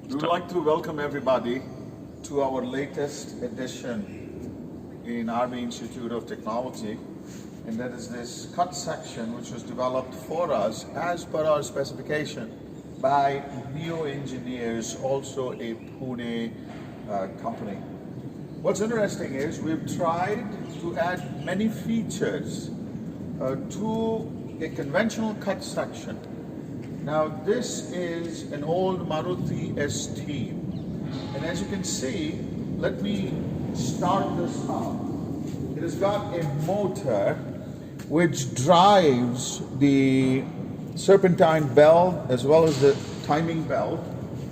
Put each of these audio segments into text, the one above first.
We would like to welcome everybody to our latest edition in Army Institute of Technology, and that is this cut section which was developed for us as per our specification by Neo Engineers, also a Pune company. What's interesting is we've tried to add many features to a conventional cut section. Now this is an old Maruti Esteem, and as you can see, let me start this up. It has got a motor which drives the serpentine belt as well as the timing belt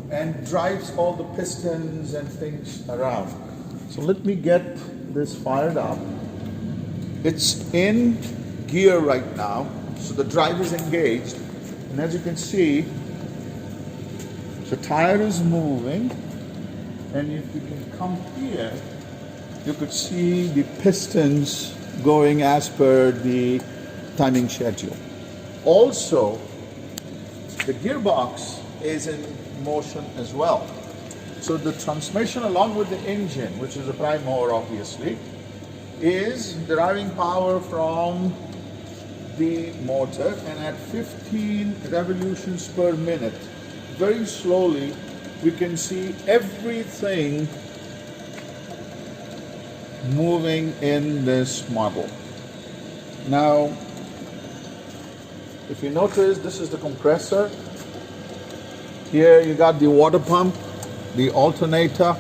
and drives all the pistons and things around. So let me get this fired up. It's in gear right now, so the drive is engaged, and as you can see, the tire is moving, and if you can come here, you could see the pistons going as per the timing schedule. Also, the gearbox is in motion as well. So the transmission along with the engine, which is a prime mover obviously, is deriving power from the motor, and at 15 revolutions per minute, very slowly, we can see everything moving in this model. Now, if you notice, this is the compressor. Here you got the water pump, the alternator.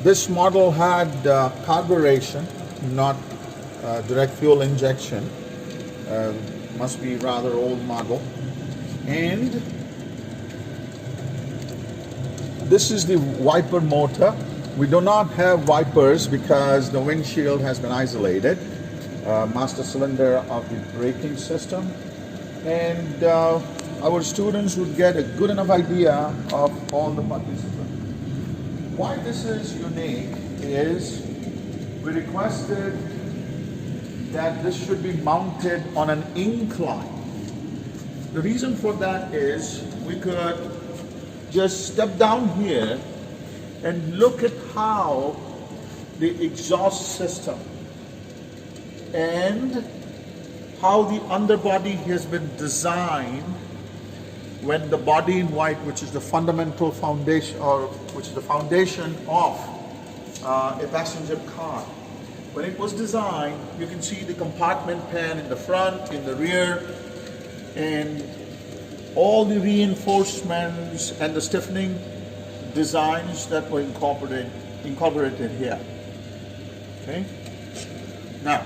This model had carburation, not direct fuel injection. Must be rather old model. And this is the wiper motor. We do not have wipers because the windshield has been isolated. Master cylinder of the braking system. And our students would get a good enough idea of all the participants. Why this is unique is we requested that this should be mounted on an incline. The reason for that is we could just step down here and look at how the exhaust system and how the underbody has been designed when the body in white, which is the fundamental foundation, or which is the foundation of a passenger car. When it was designed, you can see the compartment pan in the front, in the rear, and all the reinforcements and the stiffening designs that were incorporated here. Okay? Now,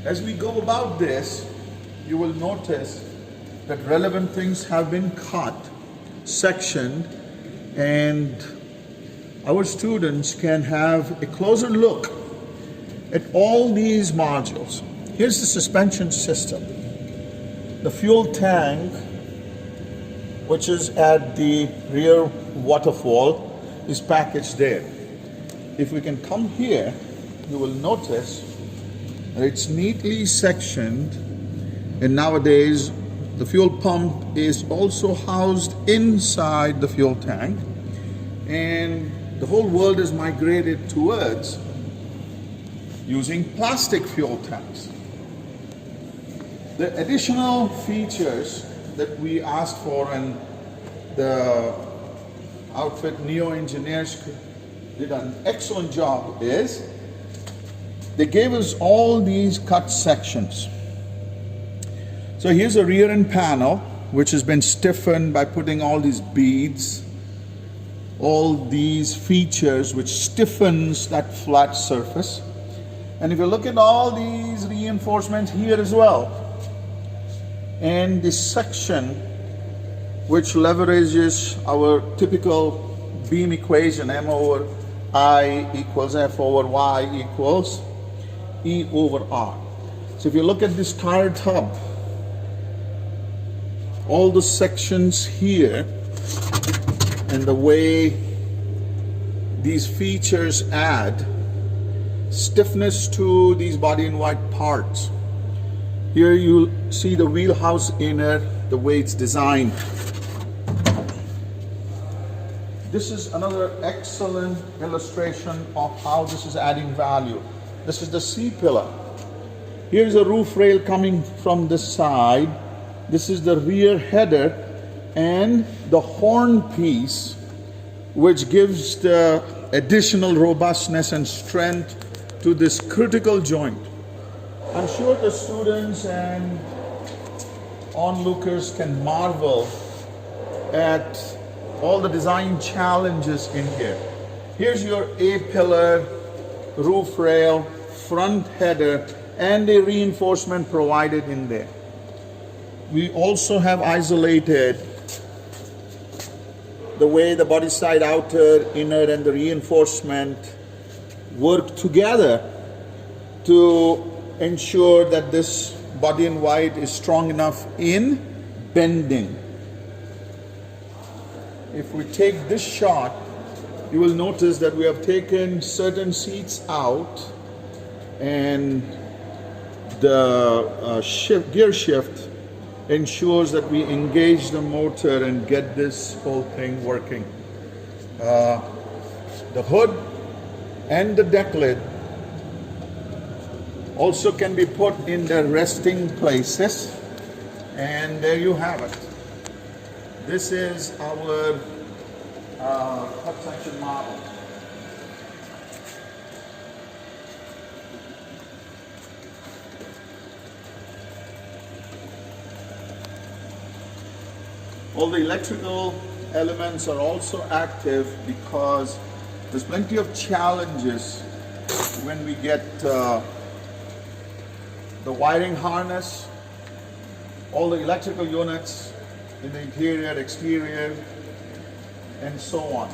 as we go about this, you will notice that relevant things have been cut, sectioned, and our students can have a closer look at all these modules. Here's the suspension system. The fuel tank, which is at the rear waterfall, is packaged there. If we can come here, you will notice that it's neatly sectioned, and nowadays the fuel pump is also housed inside the fuel tank, and the whole world is migrated towards using plastic fuel tanks. The additional features that we asked for, and the outfit Neo Engineers did an excellent job, is they gave us all these cut sections. So here's a rear end panel which has been stiffened by putting all these beads, all these features which stiffens that flat surface. And if you look at all these reinforcements here as well, and this section which leverages our typical beam equation, M over I equals F over Y equals E over R. So if you look at this tire tub, all the sections here and the way these features add stiffness to these body in white parts. Here you see the wheelhouse inner, the way it's designed. This is another excellent illustration of how this is adding value. This is the C-pillar. Here's a roof rail coming from this side. This is the rear header and the horn piece, which gives the additional robustness and strength to this critical joint. I'm sure the students and onlookers can marvel at all the design challenges in here. Here's your A-pillar, roof rail, front header, and a reinforcement provided in there. We also have isolated the way the body side outer, inner, and the reinforcement work together to ensure that this body in white is strong enough in bending. If we take this shot, you will notice that we have taken certain seats out, and the gear shift ensures that we engage the motor and get this whole thing working. The hood and the deck lid also can be put in their resting places, and there you have it. This is our cut section model. All the electrical elements are also active because there's plenty of challenges when we get the wiring harness, all the electrical units in the interior, exterior, and so on.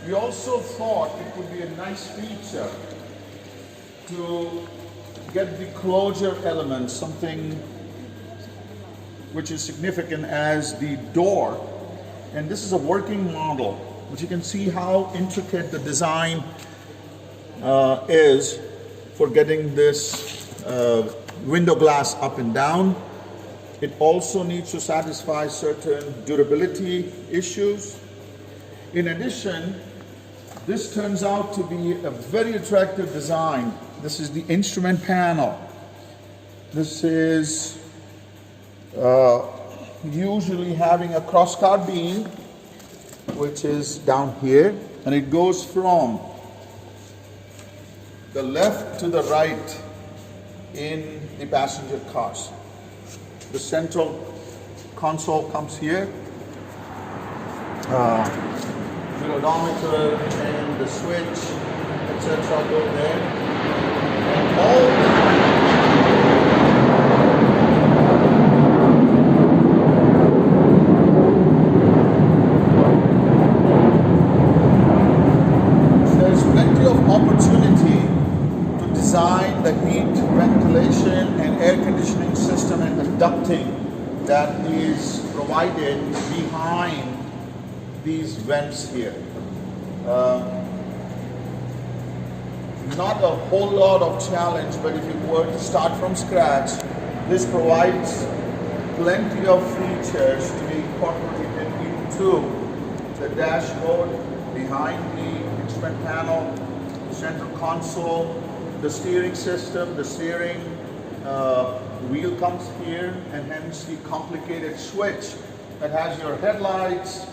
We also thought it would be a nice feature to get the closure element, something which is significant as the door. And this is a working model, which you can see how intricate the design is for getting this window glass up and down. It also needs to satisfy certain durability issues. In addition, this turns out to be a very attractive design. This is the instrument panel. This is usually having a crosscar beam, which is down here, and it goes from the left to the right in the passenger cars. The central console comes here. The odometer and the switch, etc. go there. And all opportunity to design the heat, ventilation, and air conditioning system and the ducting that is provided behind these vents here. Not a whole lot of challenge, but if you were to start from scratch, this provides plenty of features to be incorporated into the dashboard, behind the instrument panel, central console, the steering system. The steering wheel comes here, and hence the complicated switch that has your headlights,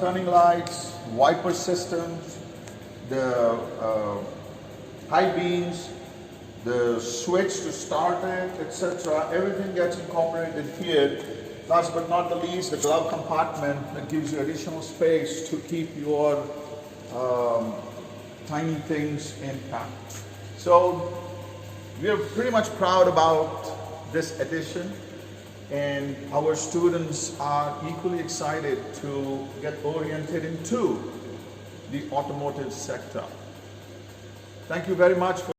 turning lights, wiper systems, the high beams, the switch to start it, etc. Everything gets incorporated here. Last but not the least, the glove compartment that gives you additional space to keep your tiny things intact. So we're pretty much proud about this addition, and our students are equally excited to get oriented into the automotive sector. Thank you very much for